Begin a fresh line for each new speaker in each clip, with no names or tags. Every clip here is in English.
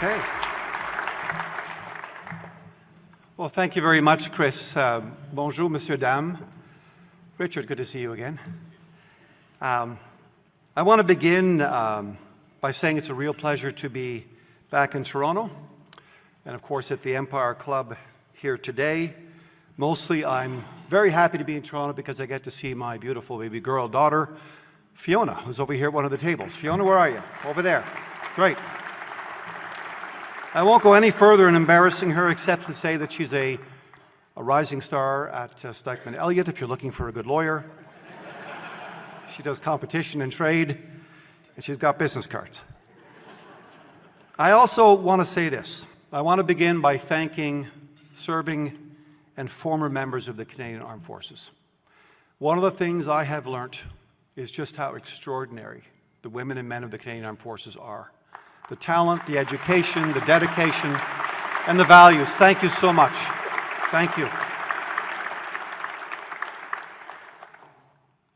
Okay. Well, thank you very much, Chris. Bonjour, monsieur, dame. Richard, good to see you again. I want to begin by saying it's a real pleasure to be back in Toronto, and of course at the Empire Club here today. Mostly I'm very happy to be in Toronto because I get to see my beautiful baby girl daughter, Fiona, who's over here at one of the tables. Fiona, where are you? Over there. Great. I won't go any further in embarrassing her except to say that she's a rising star at Stikeman Elliott if you're looking for a good lawyer. She does competition and trade, and she's got business cards. I also want to say this. I want to begin by thanking serving and former members of the Canadian Armed Forces. One of the things I have learnt is just how extraordinary the women and men of the Canadian Armed Forces are. The talent, the education, the dedication, and the values. Thank you so much. Thank you.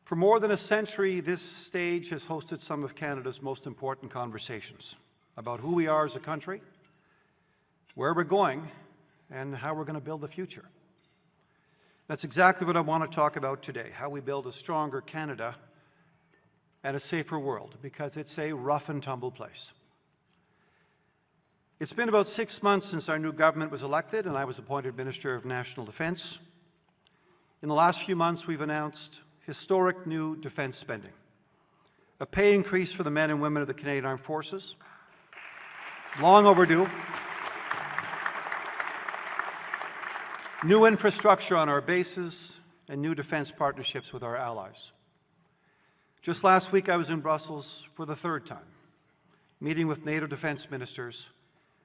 For more than a century, this stage has hosted some of Canada's most important conversations about who we are as a country, where we're going, and how we're going to build the future. That's exactly what I want to talk about today, how we build a stronger Canada and a safer world, because it's a rough and tumble place. It's been about 6 months since our new government was elected and I was appointed Minister of National Defence. In the last few months, we've announced historic new defence spending, a pay increase for the men and women of the Canadian Armed Forces, long overdue, new infrastructure on our bases, and new defence partnerships with our allies. Just last week, I was in Brussels for the third time, meeting with NATO defence ministers,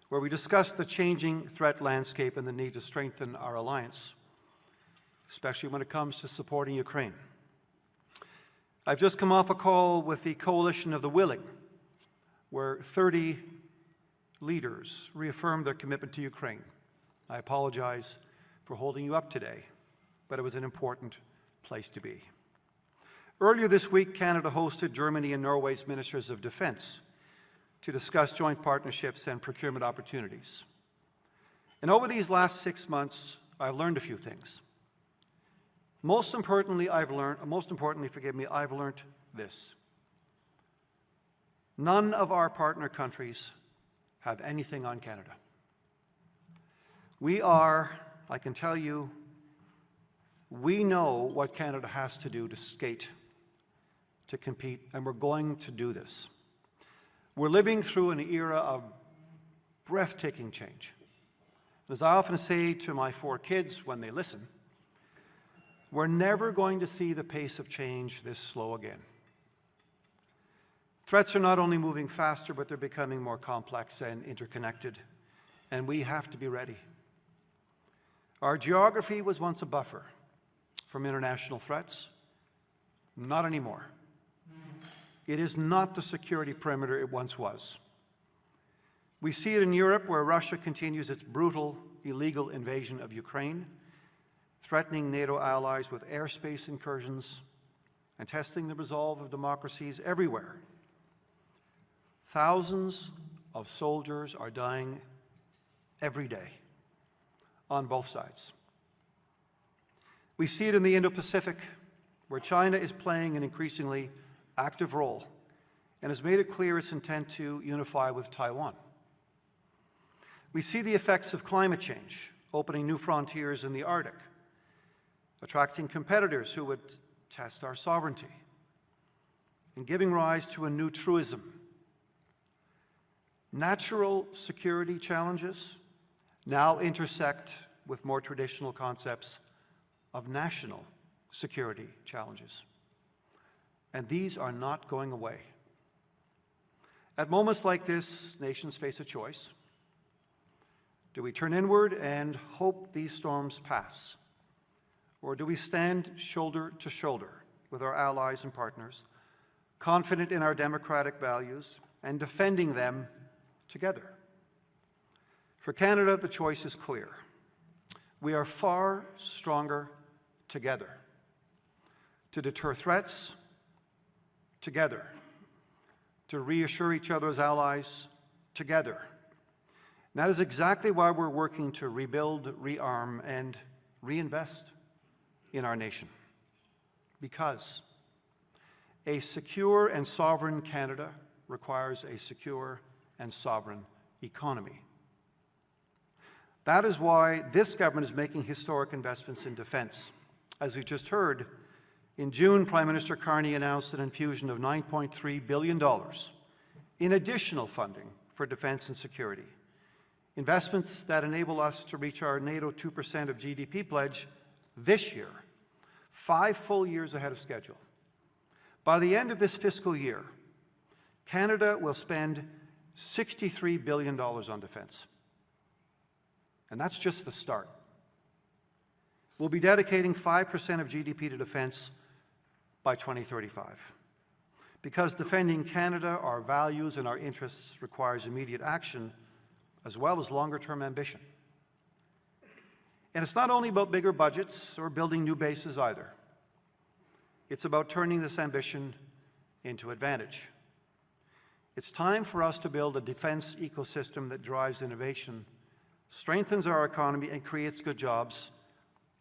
where we discussed the changing threat landscape and the need to strengthen our alliance, especially when it comes to supporting Ukraine. I've just come off a call with the Coalition of the Willing, where 30 leaders reaffirmed their commitment to Ukraine. I apologize for holding you up today, but it was an important place to be. Earlier this week, Canada hosted Germany and Norway's Ministers of Defence to discuss joint partnerships and procurement opportunities. And over these last 6 months, I've learned a few things. Most importantly, I've learned this. None of our partner countries have anything on Canada. I can tell you, we know what Canada has to do to skate, to compete, and we're going to do this. We're living through an era of breathtaking change. As I often say to my 4 kids when they listen, we're never going to see the pace of change this slow again. Threats are not only moving faster, but they're becoming more complex and interconnected, and we have to be ready. Our geography was once a buffer from international threats. Not anymore. It is not the security perimeter it once was. We see it in Europe, where Russia continues its brutal, illegal invasion of Ukraine, threatening NATO allies with airspace incursions and testing the resolve of democracies everywhere. Thousands of soldiers are dying every day on both sides. We see it in the Indo-Pacific, where China is playing an increasingly active role and has made it clear its intent to unify with Taiwan. We see the effects of climate change, opening new frontiers in the Arctic, attracting competitors who would test our sovereignty, and giving rise to a new truism. Natural security challenges now intersect with more traditional concepts of national security challenges. And these are not going away. At moments like this, nations face a choice. Do we turn inward and hope these storms pass? Or do we stand shoulder to shoulder with our allies and partners, confident in our democratic values and defending them together? For Canada, the choice is clear. We are far stronger together. To deter threats, together. To reassure each other as allies, together. That is exactly why we're working to rebuild, rearm, and reinvest in our nation. Because a secure and sovereign Canada requires a secure and sovereign economy. That is why this government is making historic investments in defence. As we've just heard, in June, Prime Minister Carney announced an infusion of $9.3 billion in additional funding for defence and security. Investments that enable us to reach our NATO 2% of GDP pledge this year, 5 full years ahead of schedule. By the end of this fiscal year, Canada will spend $63 billion on defence. And that's just the start. We'll be dedicating 5% of GDP to defence by 2035. Because defending Canada, our values and our interests requires immediate action as well as longer-term ambition. And it's not only about bigger budgets or building new bases either. It's about turning this ambition into advantage. It's time for us to build a defence ecosystem that drives innovation, strengthens our economy, and creates good jobs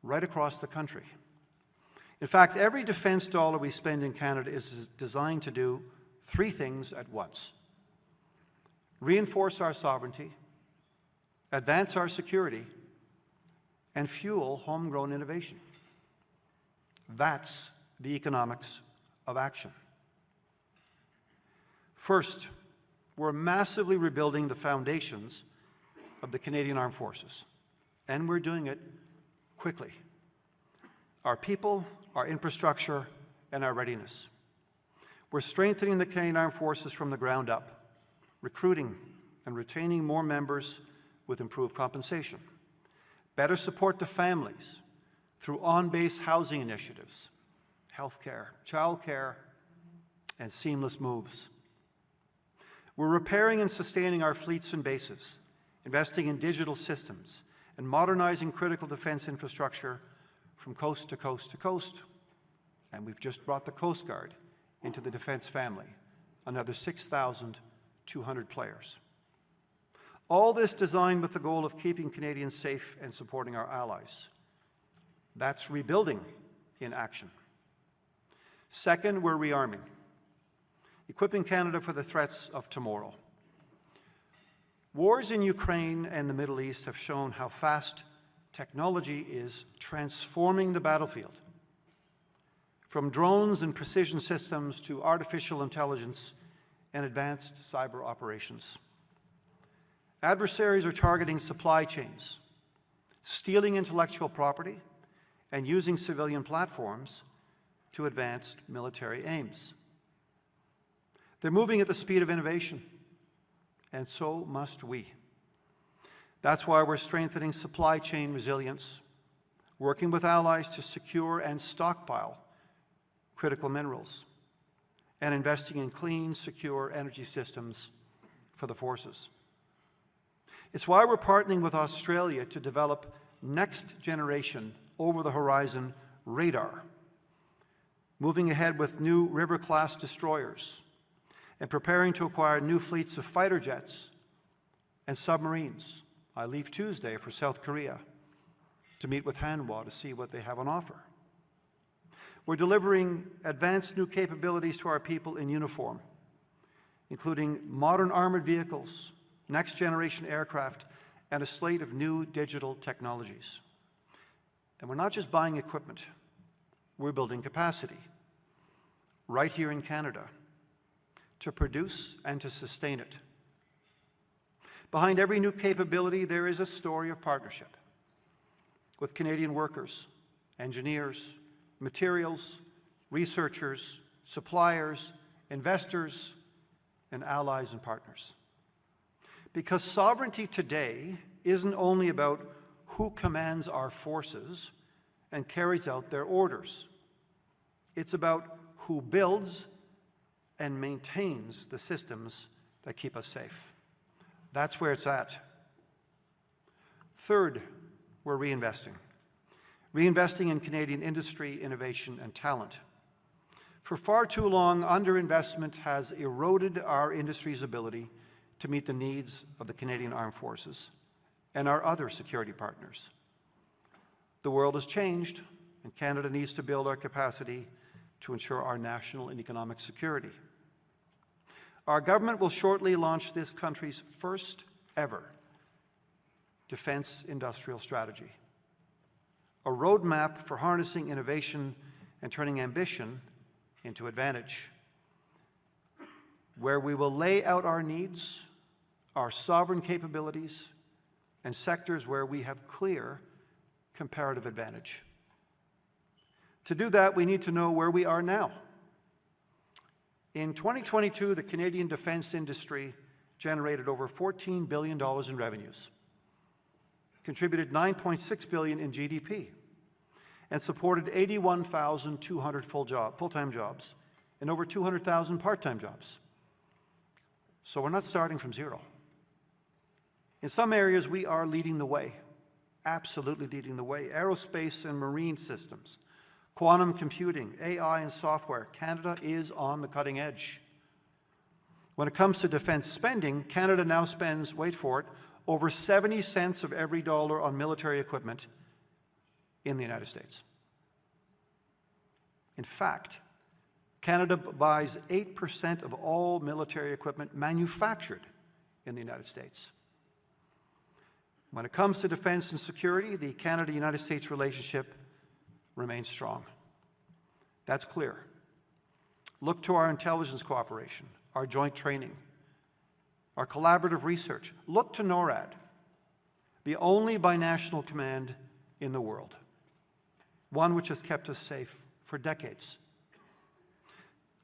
right across the country. In fact, every defence dollar we spend in Canada is designed to do 3 things at once: reinforce our sovereignty, advance our security, and fuel homegrown innovation. That's the economics of action. First, we're massively rebuilding the foundations of the Canadian Armed Forces, and we're doing it quickly. Our people, our infrastructure, and our readiness. We're strengthening the Canadian Armed Forces from the ground up, recruiting and retaining more members with improved compensation. Better support the families through on-base housing initiatives, healthcare, childcare, and seamless moves. We're repairing and sustaining our fleets and bases, investing in digital systems, and modernizing critical defence infrastructure from coast to coast to coast. And we've just brought the Coast Guard into the defence family, another 6,200 players. All this designed with the goal of keeping Canadians safe and supporting our allies. That's rebuilding in action. Second, we're rearming, equipping Canada for the threats of tomorrow. Wars in Ukraine and the Middle East have shown how fast technology is transforming the battlefield. From drones and precision systems to artificial intelligence and advanced cyber operations. Adversaries are targeting supply chains, stealing intellectual property, and using civilian platforms to advance military aims. They're moving at the speed of innovation, and so must we. That's why we're strengthening supply chain resilience, working with allies to secure and stockpile critical minerals, and investing in clean, secure energy systems for the forces. It's why we're partnering with Australia to develop next-generation, over-the-horizon radar, moving ahead with new River-class destroyers, and preparing to acquire new fleets of fighter jets and submarines. I leave Tuesday for South Korea to meet with Hanwha to see what they have on offer. We're delivering advanced new capabilities to our people in uniform, including modern armored vehicles, next-generation aircraft, and a slate of new digital technologies. And we're not just buying equipment, we're building capacity right here in Canada to produce and to sustain it. Behind every new capability, there is a story of partnership with Canadian workers, engineers, materials, researchers, suppliers, investors, and allies and partners. Because sovereignty today isn't only about who commands our forces and carries out their orders. It's about who builds and maintains the systems that keep us safe. That's where it's at. Third, we're reinvesting. Reinvesting in Canadian industry, innovation, and talent. For far too long, underinvestment has eroded our industry's ability to meet the needs of the Canadian Armed Forces and our other security partners. The world has changed, and Canada needs to build our capacity to ensure our national and economic security. Our government will shortly launch this country's first ever defense industrial strategy, a roadmap for harnessing innovation and turning ambition into advantage, where we will lay out our needs, our sovereign capabilities, and sectors where we have clear comparative advantage. To do that, we need to know where we are now. In 2022, the Canadian defense industry generated over $14 billion in revenues, contributed $9.6 billion in GDP, and supported 81,200 full-time jobs and over 200,000 part-time jobs. So we're not starting from zero. In some areas, we are leading the way, absolutely leading the way. Aerospace and marine systems, quantum computing, AI and software. Canada is on the cutting edge. When it comes to defense spending, Canada now spends, wait for it, over 70 cents of every dollar on military equipment in the United States. In fact, Canada buys 8% of all military equipment manufactured in the United States. When it comes to defense and security, the Canada-United States relationship remains strong. That's clear. Look to our intelligence cooperation, our joint training, our collaborative research. Look to NORAD, the only binational command in the world, one which has kept us safe for decades.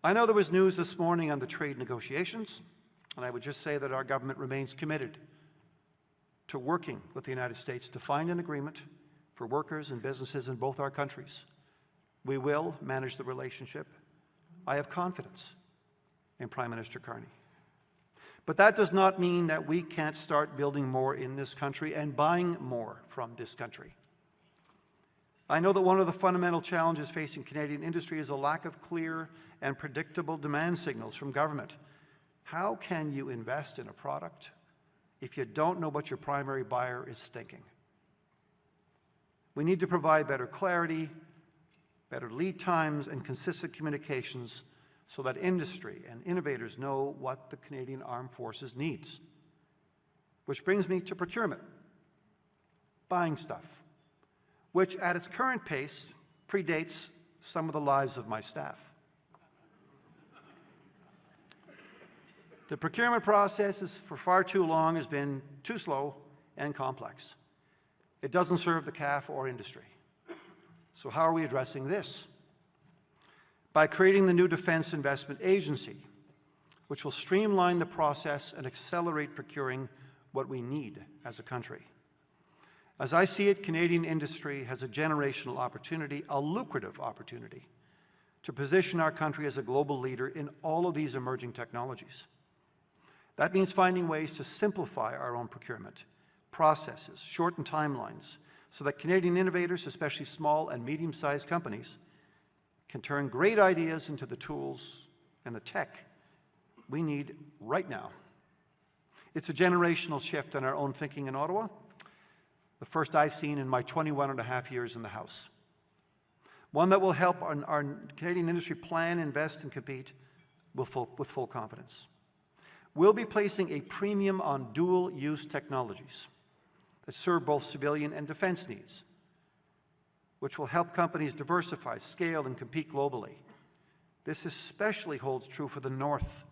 I know there was news this morning on the trade negotiations, and I would just say that our government remains committed to working with the United States to find an agreement for workers and businesses in both our countries. We will manage the relationship. I have confidence in Prime Minister Carney. But that does not mean that we can't start building more in this country and buying more from this country. I know that one of the fundamental challenges facing Canadian industry is a lack of clear and predictable demand signals from government. How can you invest in a product if you don't know what your primary buyer is thinking? We need to provide better clarity, better lead times, and consistent communications so that industry and innovators know what the Canadian Armed Forces needs. Which brings me to procurement, buying stuff, which at its current pace predates some of the lives of my staff. The procurement process for far too long has been too slow and complex. It doesn't serve the CAF or industry. So how are we addressing this? By creating the new Defence Investment Agency, which will streamline the process and accelerate procuring what we need as a country. As I see it, Canadian industry has a generational opportunity, a lucrative opportunity, to position our country as a global leader in all of these emerging technologies. That means finding ways to simplify our own procurement processes, shorten timelines, so that Canadian innovators, especially small and medium-sized companies, can turn great ideas into the tools and the tech we need right now. It's a generational shift in our own thinking in Ottawa, the first I've seen in my 21.5 years in the House. One that will help our Canadian industry plan, invest, and compete with full confidence. We'll be placing a premium on dual-use technologies that serve both civilian and defense needs, which will help companies diversify, scale, and compete globally. This especially holds true for the North,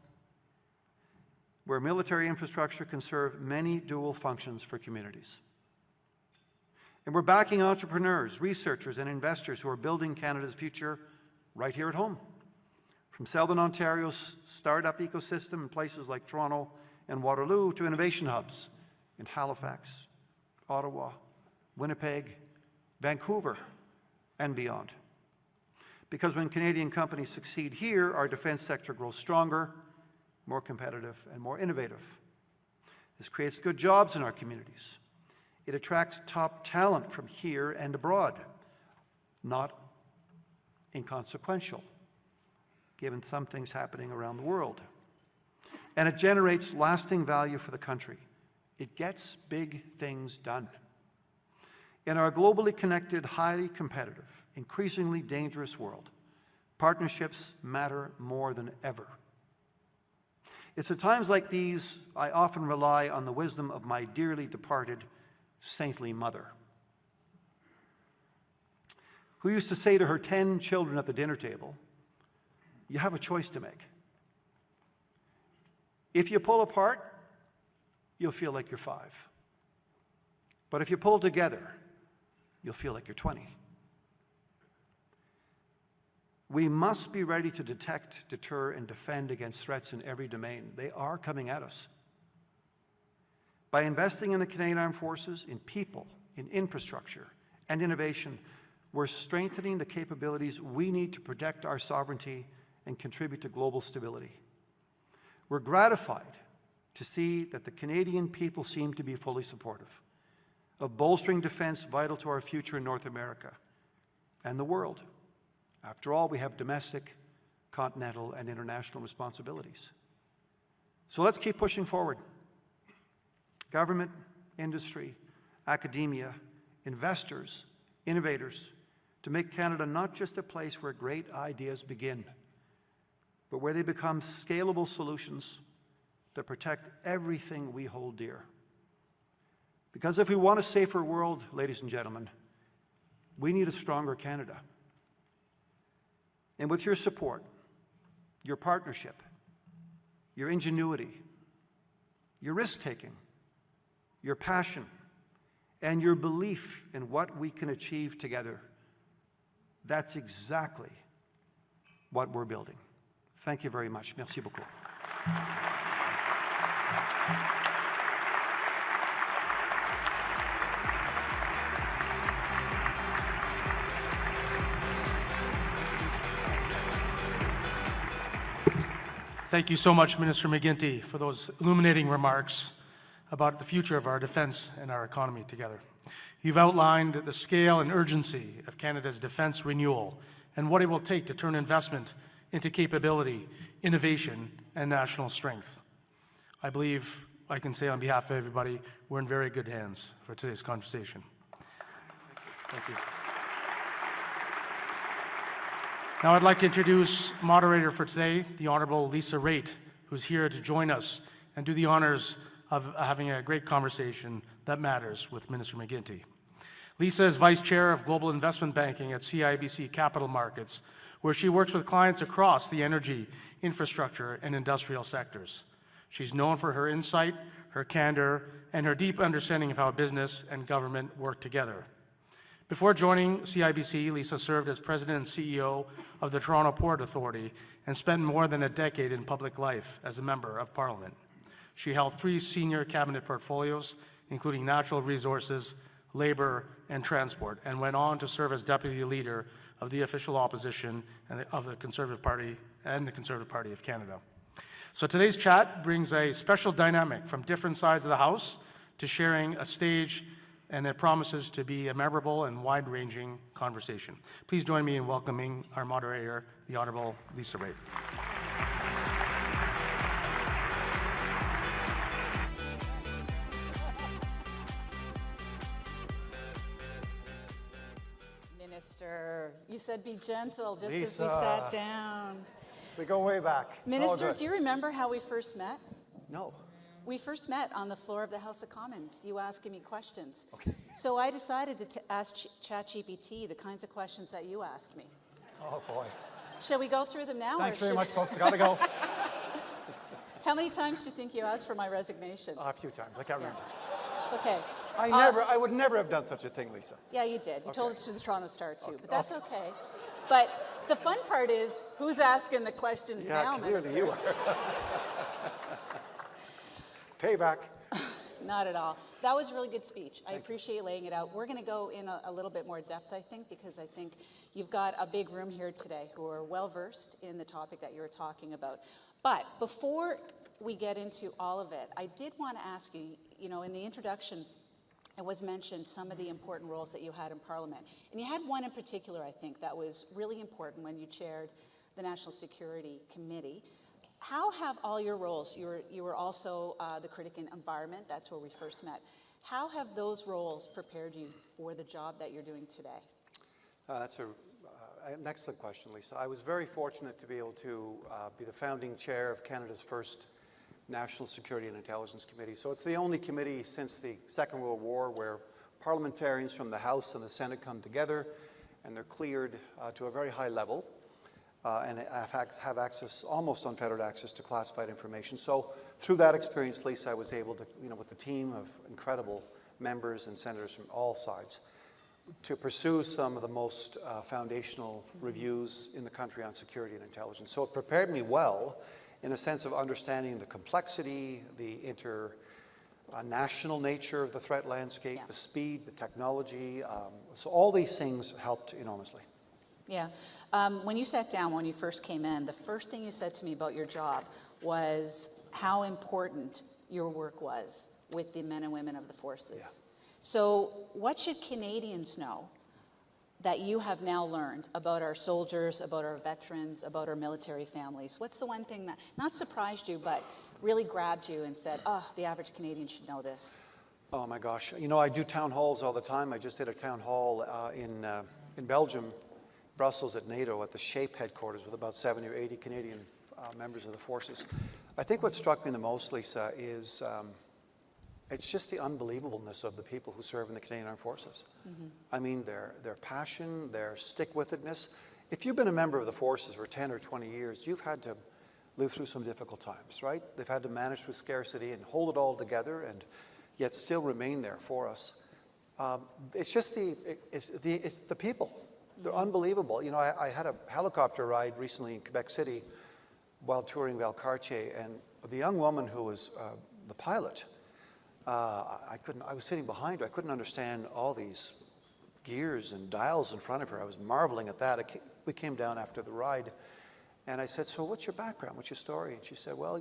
where military infrastructure can serve many dual functions for communities. And we're backing entrepreneurs, researchers, and investors who are building Canada's future right here at home. From Southern Ontario's startup ecosystem in places like Toronto and Waterloo to innovation hubs in Halifax, Ottawa, Winnipeg, Vancouver, and beyond. Because when Canadian companies succeed here, our defense sector grows stronger, more competitive, and more innovative. This creates good jobs in our communities. It attracts top talent from here and abroad, not inconsequential, given some things happening around the world. and it generates lasting value for the country. It gets big things done. In our globally connected, highly competitive, increasingly dangerous world, partnerships matter more than ever. It's at times like these I often rely on the wisdom of my dearly departed saintly mother, who used to say to her 10 children at the dinner table, "You have a choice to make. If you pull apart, you'll feel like you're 5. But if you pull together, you'll feel like you're 20. We must be ready to detect, deter, and defend against threats in every domain. They are coming at us. By investing in the Canadian Armed Forces, in people, in infrastructure, and innovation, we're strengthening the capabilities we need to protect our sovereignty and contribute to global stability. We're gratified to see that the Canadian people seem to be fully supportive of bolstering defense vital to our future in North America and the world. After all, we have domestic, continental, and international responsibilities. So let's keep pushing forward. Government, industry, academia, investors, innovators, to make Canada not just a place where great ideas begin, but where they become scalable solutions that protect everything we hold dear. Because if we want a safer world, ladies and gentlemen, we need a stronger Canada. And with your support, your partnership, your ingenuity, your risk-taking, your passion, and your belief in what we can achieve together, that's exactly what we're building. Thank you very much. Merci beaucoup.
Thank you so much, Minister McGuinty, for those illuminating remarks about the future of our defence and our economy together. You've outlined the scale and urgency of Canada's defence renewal and what it will take to turn investment into capability, innovation, and national strength. I believe I can say on behalf of everybody, we're in very good hands for today's conversation. Thank you. Now I'd like to introduce moderator for today, the Honourable Lisa Raitt, who's here to join us and do the honours of having a great conversation that matters with Minister McGuinty. Lisa is Vice Chair of Global Investment Banking at CIBC Capital Markets, where she works with clients across the energy, infrastructure, and industrial sectors. She's known for her insight, her candor, and her deep understanding of how business and government work together. Before joining CIBC, Lisa served as President and CEO of the Toronto Port Authority and spent more than a decade in public life as a Member of Parliament. She held 3 senior cabinet portfolios, including natural resources, labour, and transport, and went on to serve as Deputy Leader of the official opposition of the Conservative Party and the Conservative Party of Canada. So today's chat brings a special dynamic from different sides of the House to sharing a stage, and it promises to be a memorable and wide-ranging conversation. Please join me in welcoming our moderator, the Honourable Lisa Raitt.
Minister, you said be gentle just
Lisa,
as we sat down.
We go way back.
Minister, do you remember how we first met?
No.
We first met on the floor of the House of Commons, you asking me questions.
Okay.
So I decided to ask ChatGPT the kinds of questions that you asked me.
Oh, boy.
Shall we go through them now?
Thanks very much, folks. I gotta go.
How many times do you think you asked for my resignation?
A few times. I can't remember.
Okay.
I would never have done such a thing, Lisa.
Yeah, you did. You told it to the Toronto Star, too. But that's okay. But the fun part is, who's asking the questions now,
Yeah, clearly
Minister?
you are. Payback.
Not at all. That was a really good speech. I appreciate laying it out. We're going to go in a little bit more depth, I think, because I think you've got a big room here today who are well-versed in the topic that you were talking about. But before we get into all of it, I did want to ask you, you know, in the introduction, it was mentioned some of the important roles that you had in Parliament. And you had one in particular, I think, that was really important when you chaired the National Security Committee. How have all your roles, you were also the critic in environment, that's where we first met. How have those roles prepared you for the job that you're doing today?
That's an excellent question, Lisa. I was very fortunate to be able to be the founding chair of Canada's first National Security and Intelligence Committee. So it's the only committee since the Second World War where parliamentarians from the House and the Senate come together, and they're cleared to a very high level and have access, almost unfettered access, to classified information. So through that experience, Lisa, I was able to, with a team of incredible members and senators from all sides, to pursue some of the most foundational reviews in the country on security and intelligence. So it prepared me well in a sense of understanding the complexity, the international nature of the threat landscape, the speed, the technology. So all these things helped enormously.
Yeah. When you sat down, when you first came in, the first thing you said to me about your job was how important your work was with the men and women of the forces. Yeah. So what should Canadians know that you have now learned about our soldiers, about our veterans, about our military families? What's the one thing that not surprised you, but really grabbed you and said, oh, the average Canadian should know this?
Oh my gosh. I do town halls all the time. I just did a town hall in Belgium, Brussels at NATO at the SHAPE headquarters with about 70 or 80 Canadian members of the forces. I think what struck me the most, Lisa, is it's just the unbelievableness of the people who serve in the Canadian Armed Forces. Mm-hmm. I mean, their passion, their stick-with-itness. If you've been a member of the forces for 10 or 20 years, you've had to live through some difficult times, right? They've had to manage through scarcity and hold it all together and yet still remain there for us. It's just the people. They're unbelievable. I had a helicopter ride recently in Quebec City while touring Valcartier, and the young woman who was the pilot, I was sitting behind her. I couldn't understand all these gears and dials in front of her. I was marveling at that. We came down after the ride, and I said, so what's your background? What's your story? And she said, well,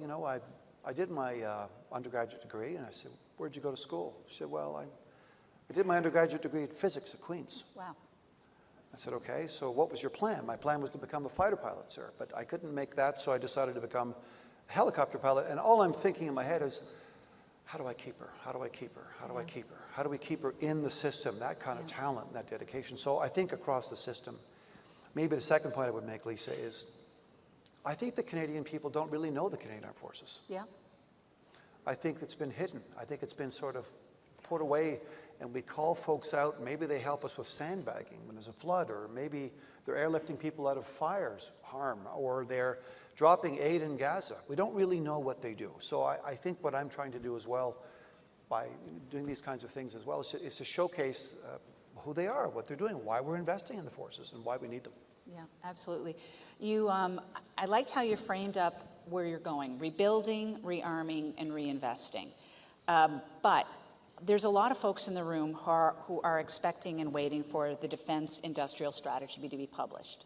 I did my undergraduate degree. And I said, where'd you go to school? She said, well, I did my undergraduate degree in physics at Queen's.
Wow.
I said, okay, so what was your plan? My plan was to become a fighter pilot, sir, but I couldn't make that, so I decided to become a helicopter pilot. And all I'm thinking in my head is, how do I keep her? How do I keep her? How do I keep her? How do we keep her in the system? That kind of talent, that dedication. So I think across the system, maybe the second point I would make, Lisa, is I think the Canadian people don't really know the Canadian Armed Forces. Yeah. I think it's been hidden. I think it's been sort of put away, and we call folks out. Maybe they help us with sandbagging when there's a flood, or maybe they're airlifting people out of fires, harm, or they're dropping aid in Gaza. We don't really know what they do. So I think what I'm trying to do as well, by doing these kinds of things as well, is to showcase who they are, what they're doing, why we're investing in the forces, and why we need them.
Yeah, absolutely. I liked how you framed up where you're going: rebuilding, rearming, and reinvesting. But there's a lot of folks in the room who are expecting and waiting for the Defense Industrial Strategy to be published.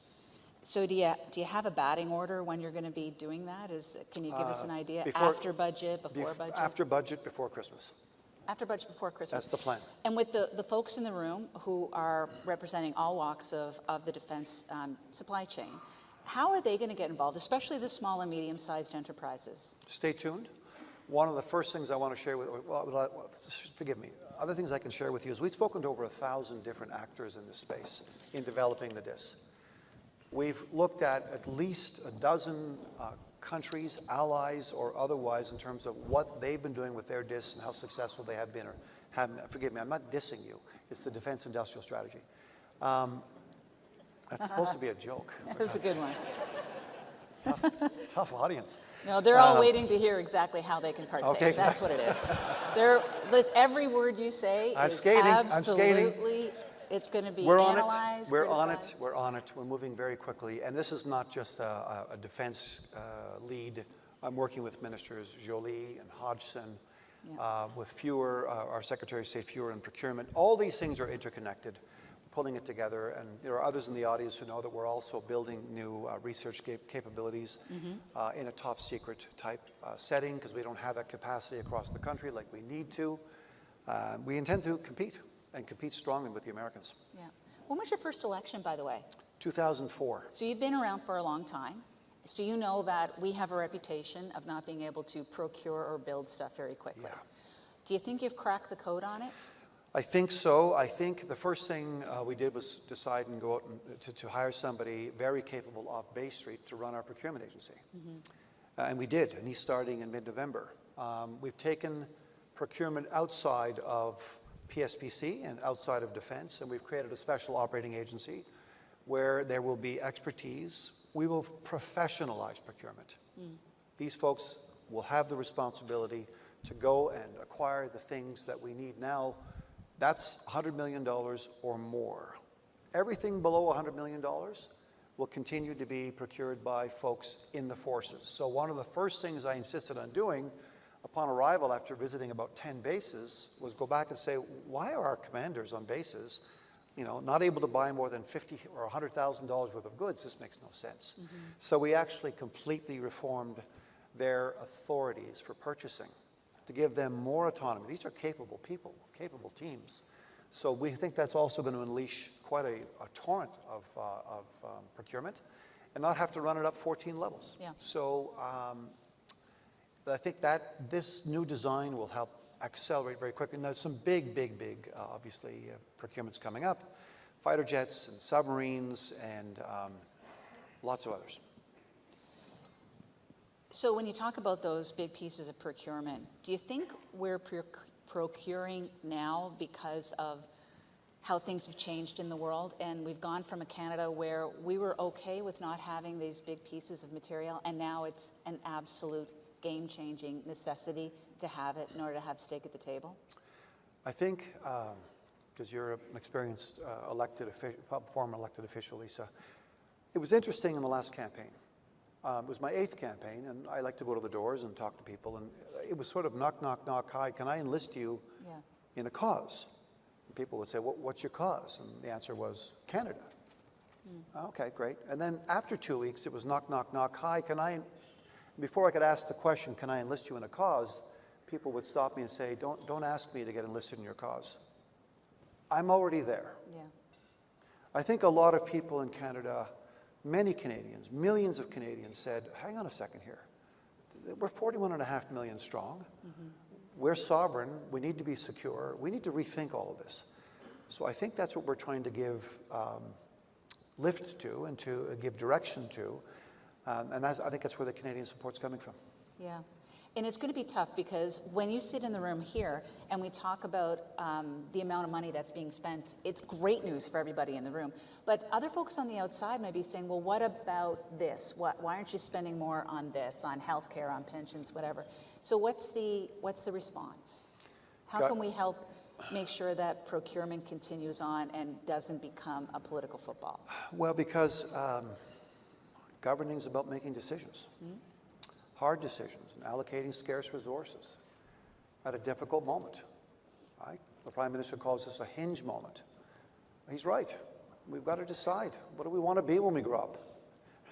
So do you have a batting order when you're going to be doing that? Can you give us an idea? After budget, before budget?
After budget, before Christmas.
After budget, before Christmas.
That's the plan.
And with the folks in the room who are representing all walks of the defense supply chain, how are they going to get involved, especially the small and medium-sized enterprises?
Stay tuned. One of the first things I want to share with, forgive me, other things I can share with you is we've spoken to over 1,000 different actors in this space in developing the DIS. We've looked at least a dozen countries, allies or otherwise, in terms of what they've been doing with their DIS and how successful they have been or haven't. Forgive me, I'm not dissing you. It's the Defense Industrial Strategy. That's supposed to be a joke.
That was a good one.
Tough audience.
No, they're all waiting to hear exactly how they can partake. Okay. That's what it is. Every word you say is absolutely, it's going to be analyzed.
We're on it. We're moving very quickly. And this is not just a defense lead. I'm working with Ministers Joly and Hodgson, with Fewer, our Secretary of State Fewer in procurement. All these things are interconnected, pulling it together. And there are others in the audience who know that we're also building new research capabilities in a top secret type setting, because we don't have that capacity across the country like we need to. We intend to compete, and compete strongly with the Americans.
Yeah. When was your first election, by the way?
2004.
So you've been around for a long time, So you know that we have a reputation of not being able to procure or build stuff very quickly.
Yeah.
Do you think you've cracked the code on it?
I think so. I think the first thing we did was decide and go out and to hire somebody very capable off Bay Street to run our procurement agency. And we did, and he's starting in mid-November. We've taken procurement outside of PSPC and outside of defense, and we've created a special operating agency where there will be expertise. We will professionalize procurement. These folks will have the responsibility to go and acquire the things that we need now. That's $100 million or more. Everything below $100 million will continue to be procured by folks in the forces. So one of the first things I insisted on doing upon arrival after visiting about 10 bases was go back and say, why are our commanders on bases, not able to buy more than $50,000 or $100,000 worth of goods? This makes no sense. So we actually completely reformed their authorities for purchasing to give them more autonomy. These are capable people, capable teams. So we think that's also going to unleash quite a torrent of procurement and not have to run it up 14 levels.
Yeah.
So I think that this new design will help accelerate very quickly. Now, some big, obviously, procurements coming up, fighter jets and submarines and lots of others.
So when you talk about those big pieces of procurement, do you think we're procuring now because of how things have changed in the world, and we've gone from a Canada where we were okay with not having these big pieces of material, and now it's an absolute game-changing necessity to have it in order to have stake at the table? I
think, because you're an experienced former elected official, Lisa, it was interesting in the last campaign. It was my 8th campaign, and I like to go to the doors and talk to people, and it was sort of knock, knock, knock, hi, can I enlist you in a cause? And people would say, what's your cause? And the answer was Canada. Okay, great. And then after 2 weeks, it was knock, knock, knock, hi, before I could ask the question, can I enlist you in a cause, people would stop me and say, don't ask me to get enlisted in your cause. I'm already there. Yeah. I think a lot of people in Canada, many Canadians, millions of Canadians said, hang on a second here. We're 41.5 million strong. We're sovereign. We need to be secure. We need to rethink all of this. So I think that's what we're trying to give lift to and to give direction to. And I think that's where the Canadian support's coming from. Yeah. And it's going to be tough because when you sit in the room here and we talk about the amount of money that's being spent, it's great news for everybody in the room. But other folks on the outside might be saying, well, what about this? Why aren't you spending more on this, on healthcare, on pensions, whatever? So what's the response? How can we help make sure that procurement continues on and doesn't become a political football? Well, because governing is about making decisions. Hard decisions and allocating scarce resources at a difficult moment. Right? The Prime Minister calls this a hinge moment. He's right. We've got to decide, what do we want to be when we grow up?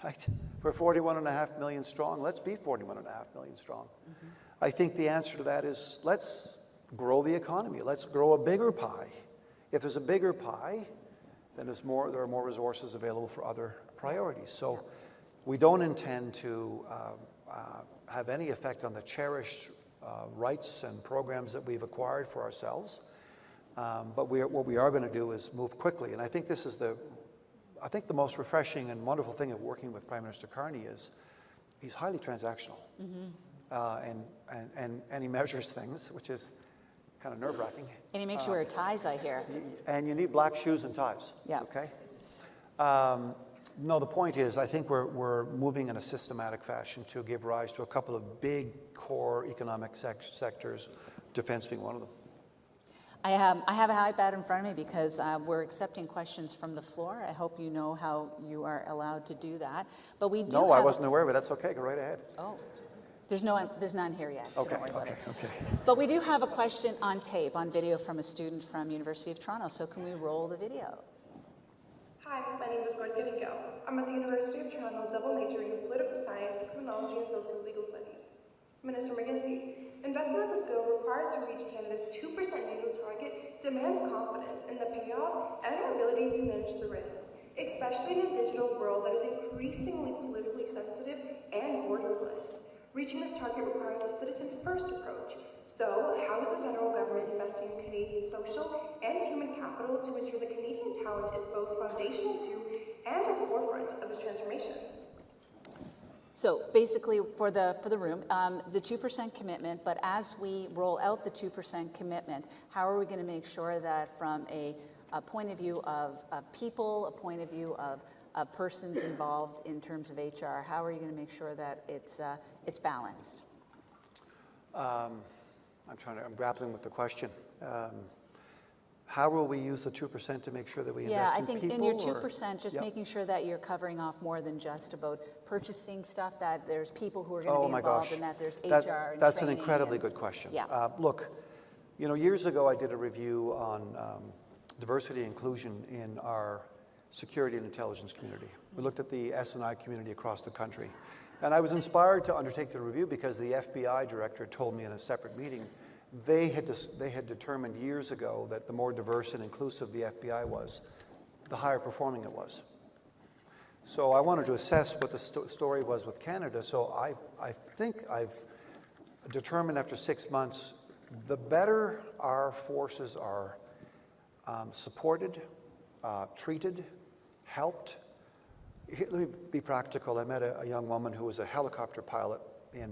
Right? We're 41.5 million strong. Let's be 41.5 million strong. I think the answer to that is let's grow the economy. Let's grow a bigger pie. If there's a bigger pie, then there are more resources available for other priorities. So we don't intend to have any effect on the cherished rights and programs that we've acquired for ourselves. But what we are going to do is move quickly. And I think this is the most refreshing and wonderful thing of working with Prime Minister Carney is he's highly transactional. And he measures things, which is kind of nerve-wracking. And he makes you wear ties, I hear. And you need black shoes and ties. Yeah. Okay? No, the point is, I think we're moving in a systematic fashion to give rise to a couple of big core economic sectors, defense being one of them. I have an iPad in front of me because we're accepting questions from the floor. I hope you know how you are allowed to do that. But we do. No, I wasn't aware of it. That's okay. Go right ahead. Oh, there's none here yet. So don't worry about it. Okay. But we do have a question on tape, on video from a student from University of Toronto. So can we roll the video?
Hi, my name is Gorka Miguel. I'm at the University of Toronto, double majoring in political science, criminology, and socio-legal studies. Minister McGuinty, investment of this bill required to reach Canada's 2% NATO target demands confidence in the payoff and our ability to manage the risks, especially in a digital world that is increasingly politically sensitive and borderless. Reaching this target requires a citizen-first approach. So, how is the federal government investing in Canadian social and human capital to ensure that Canadian talent is both foundational to and at the forefront of this transformation?
So basically, for the room, the 2% commitment, but as we roll out the 2% commitment, how are we going to make sure that from a point of view of people, a point of view of persons involved in terms of HR, how are you going to make sure that it's balanced?
I'm grappling with the question. How will we use the 2% to make sure that we invest in people?
Yeah, I think in your 2%, just making sure that you're covering off more than just about purchasing stuff, that there's people who are going to be involved and that there's HR and
That's
training.
an incredibly good question.
Yeah.
Look, years ago I did a review on diversity and inclusion in our security and intelligence community. We looked at the S&I community across the country. And I was inspired to undertake the review because the FBI director told me in a separate meeting they had determined years ago that the more diverse and inclusive the FBI was, the higher performing it was. So I wanted to assess what the story was with Canada. So I think I've determined after 6 months, the better our forces are supported, treated, helped. Let me be practical. I met a young woman who was a helicopter pilot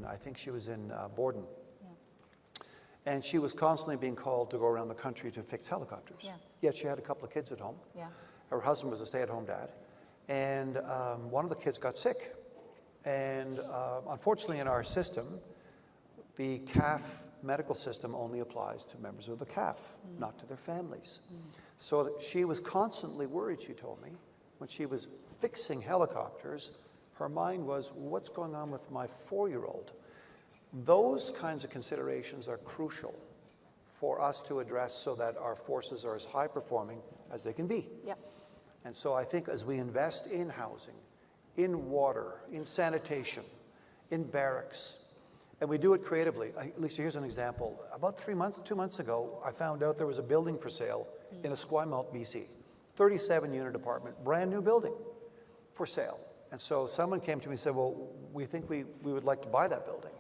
I think she was in Borden. And she was constantly being called to go around the country to fix helicopters.
Yeah.
Yet she had a couple of kids at home.
Yeah.
Her husband was a stay-at-home dad. And one of the kids got sick. And unfortunately in our system, the CAF medical system only applies to members of the CAF, not to their families. So she was constantly worried, she told me, when she was fixing helicopters, her mind was, what's going on with my 4-year-old? Those kinds of considerations are crucial for us to address so that our forces are as high performing as they can be.
Yep.
And so I think as we invest in housing, in water, in sanitation, in barracks, and we do it creatively. Lisa, here's an example. About 2 months ago, I found out there was a building for sale in Esquimalt, BC. 37-unit apartment, brand new building for sale. And so someone came to me and said, well, we think we would like to buy that building.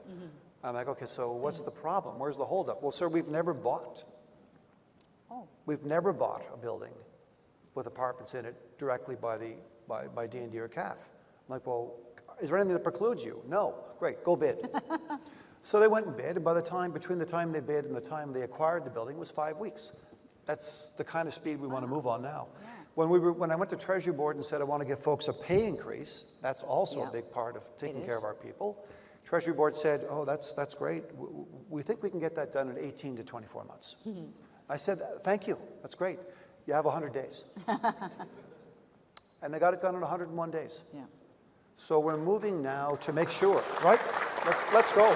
I'm like, okay, so what's the problem? Where's the holdup? Well, sir, we've never bought. We've never bought a building with apartments in it directly by D&D or CAF. I'm like, well, is there anything that precludes you? No. Great, go bid. So they went and bid, and between the time they bid and the time they acquired the building was 5 weeks. That's the kind of speed we want to move on now. Yeah. When I went to Treasury Board and said I want to give folks a pay increase, that's also a big part of taking care of our people. Treasury Board said, oh, that's great. We think we can get that done in 18 to 24 months. I said, thank you, that's great. You have 100 days. And they got it done in 101 days. Yeah. So we're moving now to make sure, right? Let's go.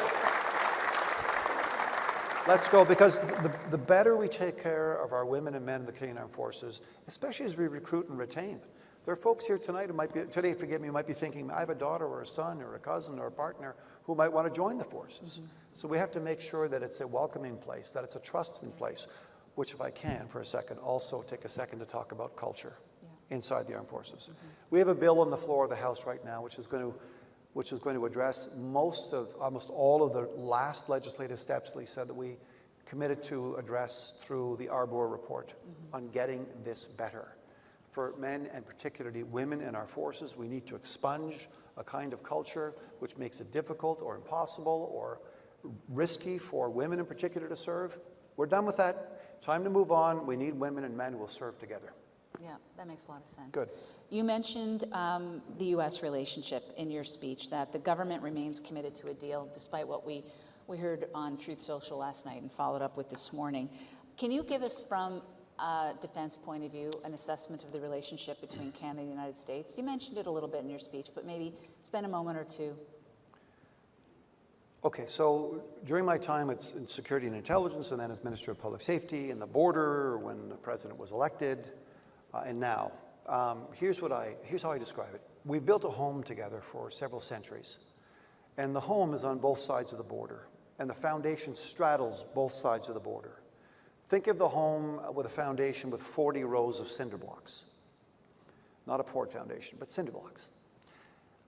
Let's go, because the better we take care of our women and men in the Canadian Armed Forces, especially as we recruit and retain. There are folks here tonight who might be thinking, I have a daughter or a son or a cousin or a partner who might want to join the forces. So we have to make sure that it's a welcoming place, that it's a trusting place, which if I can for a second, also take a second to talk about culture inside the armed forces. We have a bill on the floor of the House right now which is going to address almost all of the last legislative steps, Lisa, that we committed to address through the Arbour report on getting this better. For men, and particularly women in our forces, we need to expunge a kind of culture which makes it difficult or impossible or risky for women in particular to serve. We're done with that. Time to move on. We need women and men who will serve together.
Yeah, that makes a lot of sense.
Good.
You mentioned the U.S. relationship in your speech, that the government remains committed to a deal, despite what we heard on Truth Social last night and followed up with this morning. Can you give us, from a defense point of view, an assessment of the relationship between Canada and the United States? You mentioned it a little bit in your speech, but maybe spend a moment or two.
Okay, so during my time in security and intelligence, and then as Minister of Public Safety and the border, when the president was elected, and now, here's how I describe it. We've built a home together for several centuries, and the home is on both sides of the border, and the foundation straddles both sides of the border. Think of the home with a foundation with 40 rows of cinder blocks. Not a poured foundation, but cinder blocks.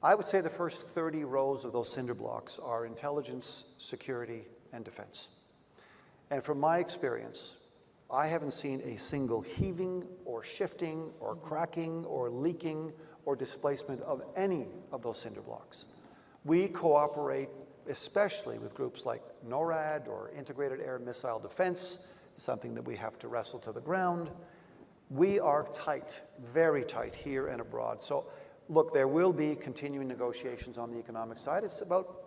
I would say the first 30 rows of those cinder blocks are intelligence, security, and defense. And from my experience, I haven't seen a single heaving or shifting or cracking or leaking or displacement of any of those cinder blocks. We cooperate especially with groups like NORAD or Integrated Air and Missile Defense, something that we have to wrestle to the ground. We are tight, very tight here and abroad. So look, there will be continuing negotiations on the economic side. It's about,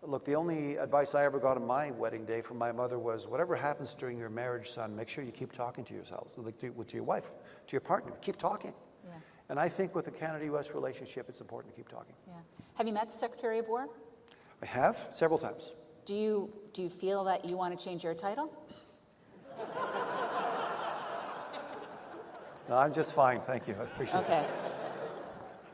look, the only advice I ever got on my wedding day from my mother was, whatever happens during your marriage, son, make sure you keep talking to yourselves, like to your wife, to your partner, keep talking.
Yeah.
And I think with the Canada-US relationship, it's important to keep talking.
Yeah. Have you met the Secretary of War?
I have, several times.
Do you feel that you want to change your title?
No, I'm just fine, thank you, I appreciate it.
Okay.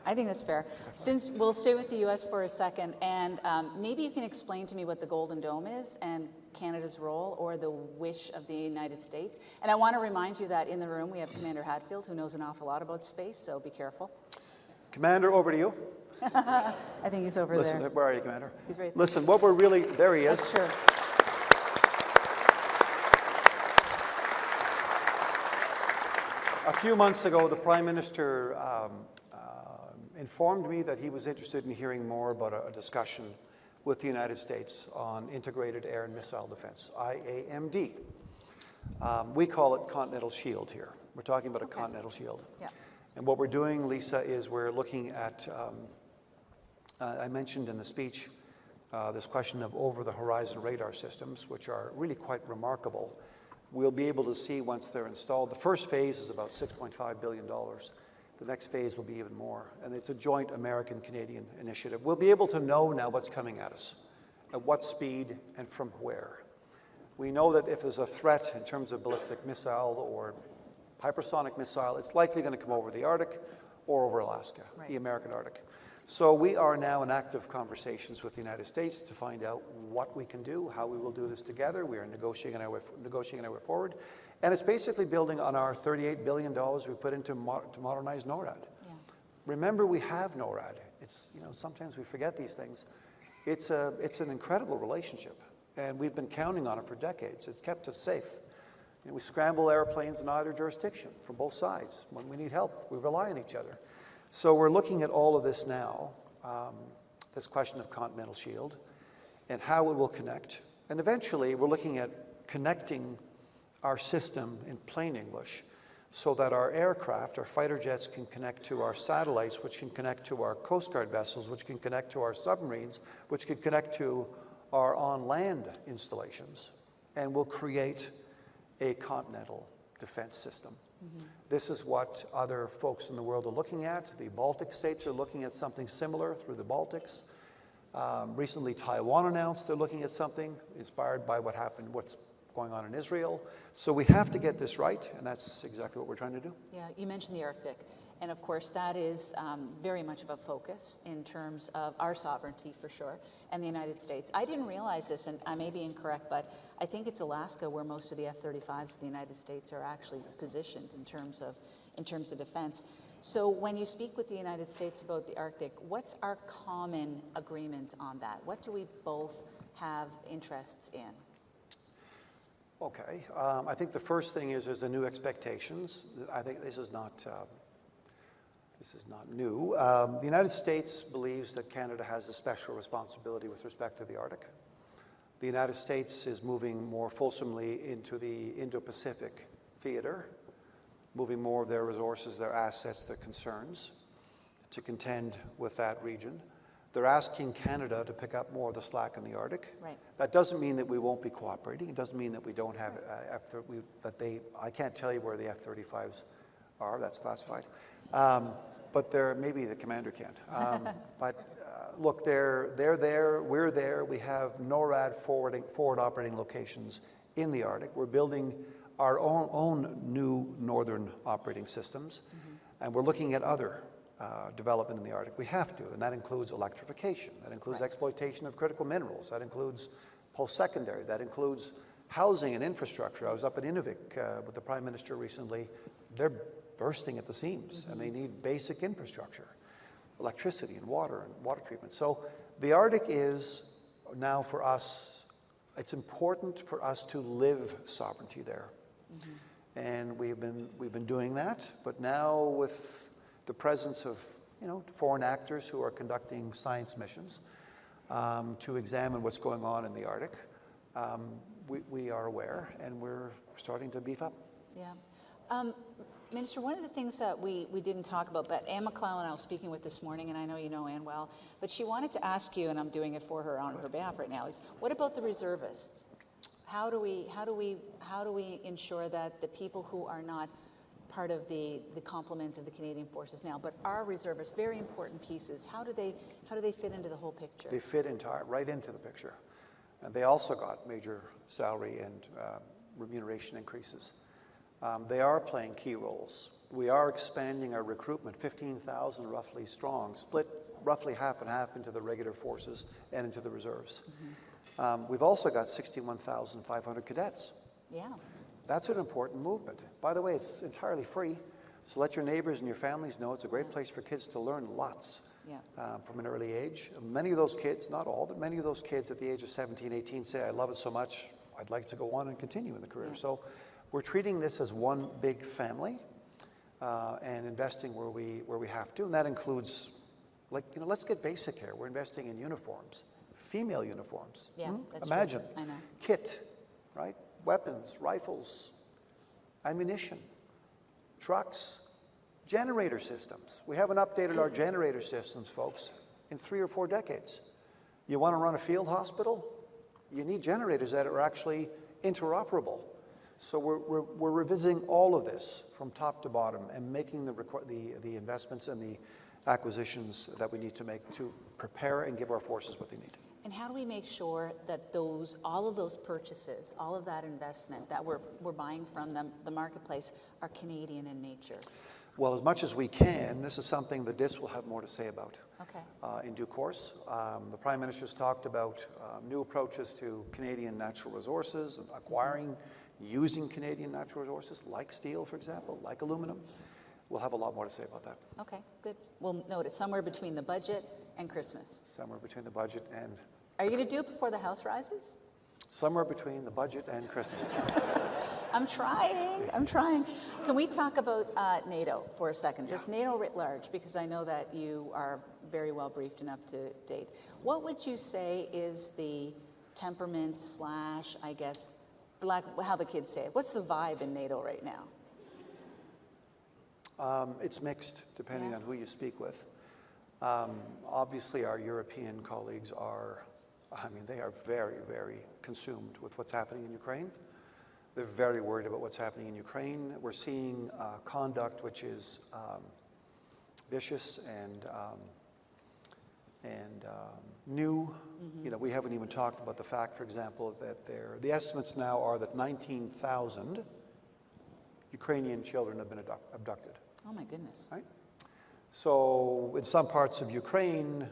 I think that's fair. Since we'll stay with the U.S. for a second, and maybe you can explain to me what the Golden Dome is and Canada's role or the wish of the United States. And I want to remind you that in the room we have Commander Hadfield, who knows an awful lot about space, so be careful.
Commander, over to you.
I think he's over
Listen,
there.
where are you, Commander?
He's right there.
Listen, what we're really, there he is.
That's true.
A few months ago, the Prime Minister informed me that he was interested in hearing more about a discussion with the United States on integrated air and missile defense, IAMD. We call it Continental Shield here. We're talking about a Continental Shield.
Yeah.
And what we're doing, Lisa, is we're looking at, I mentioned in the speech, this question of over-the-horizon radar systems, which are really quite remarkable. We'll be able to see once they're installed. The first phase is about $6.5 billion. The next phase will be even more. And it's a joint American-Canadian initiative. We'll be able to know now what's coming at us, at what speed and from where. We know that if there's a threat in terms of ballistic missile or hypersonic missile, it's likely going to come over the Arctic or over Alaska,
right.
The American Arctic. So we are now in active conversations with the United States to find out what we can do, how we will do this together. We are negotiating our way forward. And it's basically building on our $38 billion we put into to modernize NORAD.
Yeah.
Remember, we have NORAD. It's, sometimes we forget these things. It's an incredible relationship, and we've been counting on it for decades. It's kept us safe. We scramble airplanes in either jurisdiction from both sides. When we need help, we rely on each other. So we're looking at all of this now, this question of Continental Shield and how it will connect. And eventually, we're looking at connecting our system in plain English so that our aircraft, our fighter jets, can connect to our satellites, which can connect to our Coast Guard vessels, which can connect to our submarines, which can connect to our on-land installations, and will create a continental defense system. Mm-hmm. This is what other folks in the world are looking at. The Baltic states are looking at something similar through the Baltics. Recently, Taiwan announced they're looking at something inspired by what's going on in Israel. So we have to get this right, and that's exactly what we're trying to do.
Yeah, you mentioned the Arctic. And of course, that is very much of a focus in terms of our sovereignty, for sure, and the United States. I didn't realize this, and I may be incorrect, but I think it's Alaska where most of the F-35s of the United States are actually positioned in terms of defense. So when you speak with the United States about the Arctic, what's our common agreement on that? What do we both have interests in?
Okay. I think the first thing is there's the new expectations. I think this is not new. The United States believes that Canada has a special responsibility with respect to the Arctic. The United States is moving more fulsomely into the Indo-Pacific theater, moving more of their resources, their assets, their concerns to contend with that region. They're asking Canada to pick up more of the slack in the Arctic.
Right.
That doesn't mean that we won't be cooperating. It doesn't mean that we don't have I can't tell you where the F-35s are. That's classified. But maybe the commander can. Look, they're there. We're there. We have NORAD forward operating locations in the Arctic. We're building our own new northern operating systems, and we're looking at other development in the Arctic. We have to, and that includes electrification. That includes exploitation of critical minerals. That includes post-secondary. That includes housing and infrastructure. I was up at Inuvik with the Prime Minister recently. They're bursting at the seams, and they need basic infrastructure. electricity and water treatment. So the Arctic is now for us, it's important for us to live sovereignty there. And we've been doing that, but now with the presence of foreign actors who are conducting science missions to examine what's going on in the Arctic, we are aware, and we're starting to beef up.
Yeah. Minister, one of the things that we didn't talk about, but Anne McClellan I was speaking with this morning, and I know you know Anne well, but she wanted to ask you, and I'm doing it for her on her behalf right now, is what about the reservists? How do we ensure that the people who are not part of the complement of the Canadian Forces now, but are reservists, very important pieces, how do they fit into the whole picture?
They fit right into the picture. And they also got major salary and remuneration increases. They are playing key roles. We are expanding our recruitment, 15,000 roughly strong, split roughly half and half into the regular forces and into the reserves. We've also got 61,500 cadets.
Yeah.
That's an important movement. By the way, it's entirely free, so let your neighbors and your families know it's a great place for kids to learn lots from an early age. Many of those kids, not all, but many of those kids at the age of 17, 18 say, I love it so much, I'd like to go on and continue in the career.
Yeah.
So we're treating this as one big family and investing where we have to, and that includes, let's get basic here. We're investing in uniforms, female uniforms.
Yeah, that's
Imagine,
true. I know.
kit, right? Weapons, rifles, ammunition, trucks, generator systems. We haven't updated our generator systems, folks, in 3 or 4 decades. You want to run a field hospital? You need generators that are actually interoperable. So we're revisiting all of this from top to bottom and making the investments and the acquisitions that we need to make to prepare and give our forces what they need.
And how do we make sure that all of those purchases, all of that investment that we're buying from the marketplace are Canadian in nature?
Well, as much as we can. This is something that DIS will have more to say about in due course. The Prime Minister's talked about new approaches to Canadian natural resources, and acquiring, using Canadian natural resources, like steel, for example, like aluminum. We'll have a lot more to say about that.
Okay, good. We'll note it somewhere between the budget and Christmas.
Somewhere between the budget and...
Are you going to do it before the house rises?
Somewhere between the budget and Christmas.
I'm trying. Can we talk about NATO for a second? Just NATO writ large, because I know that you are very well briefed and up to date. What would you say is the temperament / I guess, how the kids say it, what's the vibe in NATO right now?
It's mixed, depending on who you speak with. Obviously, our European colleagues are, they are very, very consumed with what's happening in Ukraine. They're very worried about what's happening in Ukraine. We're seeing conduct which is vicious and new. We haven't even talked about the fact, for example, that the estimates now are that 19,000 Ukrainian children have been abducted.
Oh my goodness.
Right? So in some parts of Ukraine,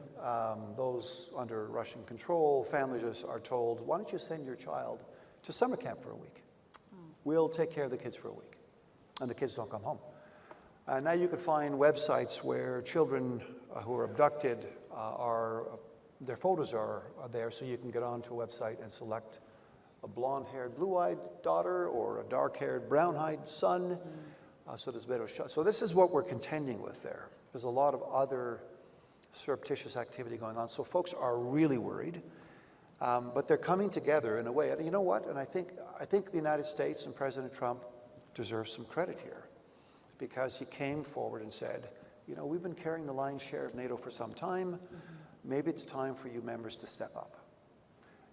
those under Russian control, families are told, why don't you send your child to summer camp for a week? We'll take care of the kids for a week. And the kids don't come home. Now you could find websites where children who are abducted their photos are there, so you can get onto a website and select a blonde-haired, blue-eyed daughter or a dark-haired, brown-eyed son. So there's a bit of a shot. So this is what we're contending with there. There's a lot of other surreptitious activity going on. So folks are really worried, but they're coming together in a way. And you know what? And I think the United States and President Trump deserve some credit here, because he came forward and said, we've been carrying the lion's share of NATO for some time. Maybe it's time for you members to step up.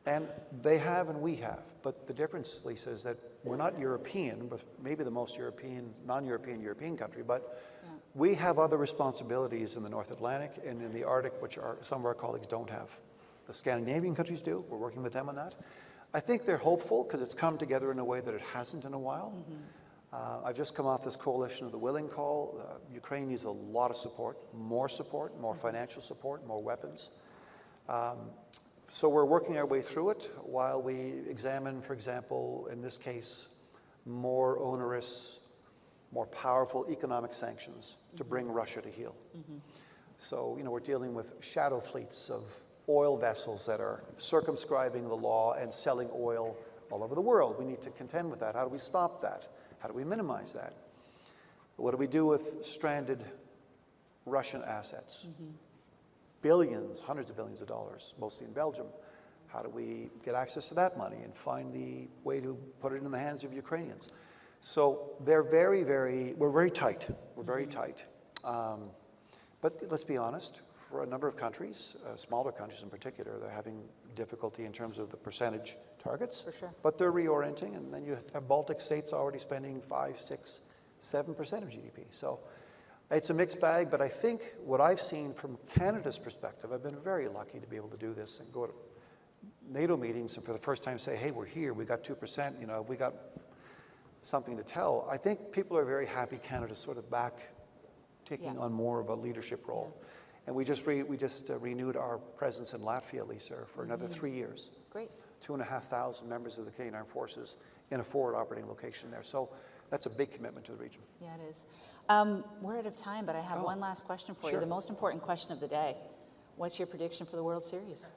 And they have and we have. But the difference, Lisa, is that we're not European, but maybe the most non-European country, but we have other responsibilities in the North Atlantic and in the Arctic, which some of our colleagues don't have. The Scandinavian countries do. We're working with them on that. I think they're hopeful because it's come together in a way that it hasn't in a while. I've just come off this coalition of the willing call. Ukraine needs a lot of support, more financial support, more weapons. So we're working our way through it while we examine, for example, in this case, more onerous, more powerful economic sanctions to bring Russia to heel. So, we're dealing with shadow fleets of oil vessels that are circumscribing the law and selling oil all over the world. We need to contend with that. How do we stop that? How do we minimize that? What do we do with stranded Russian assets? Billions, hundreds of billions of dollars, mostly in Belgium. How do we get access to that money and find the way to put it in the hands of Ukrainians? So they're we're very tight. We're very tight. But let's be honest, for a number of countries, smaller countries in particular, they're having difficulty in terms of the percentage targets.
For sure.
But they're reorienting, and then you have Baltic states already spending 5, 6, 7% of GDP. So it's a mixed bag, but I think what I've seen from Canada's perspective, I've been very lucky to be able to do this and go to NATO meetings and for the first time say, hey, we're here, we got 2%, we got something to tell. I think people are very happy Canada's sort of back taking on more of a leadership role.
Yeah.
And we just renewed our presence in Latvia, Lisa, for another 3 years.
Great.
2,500 members of the Canadian Armed Forces in a forward operating location there. So that's a big commitment to the region.
Yeah, it is. We're out of time, but I have one last question for you.
Sure.
The most important question of the day. What's your prediction for the World Series?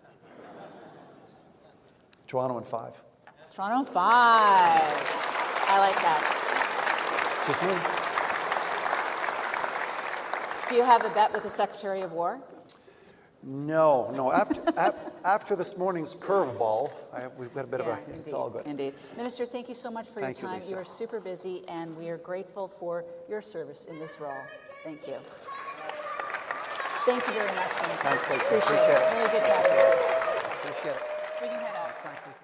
Toronto in 5.
Toronto in 5. I like that.
Just me.
Do you have a bet with the Secretary of War?
No. After this morning's curveball, we've got a bit of a.
Indeed,
it's all good.
Indeed. Minister, thank you so much for
Thank you,
your time.
Lisa.
You are super busy, and we are grateful for your service in this role. Thank you. Thank you very much, Minister.
Thanks, Lisa.
Appreciate it. Really good job.
Appreciate it.
We can head out.
Thanks, Lisa.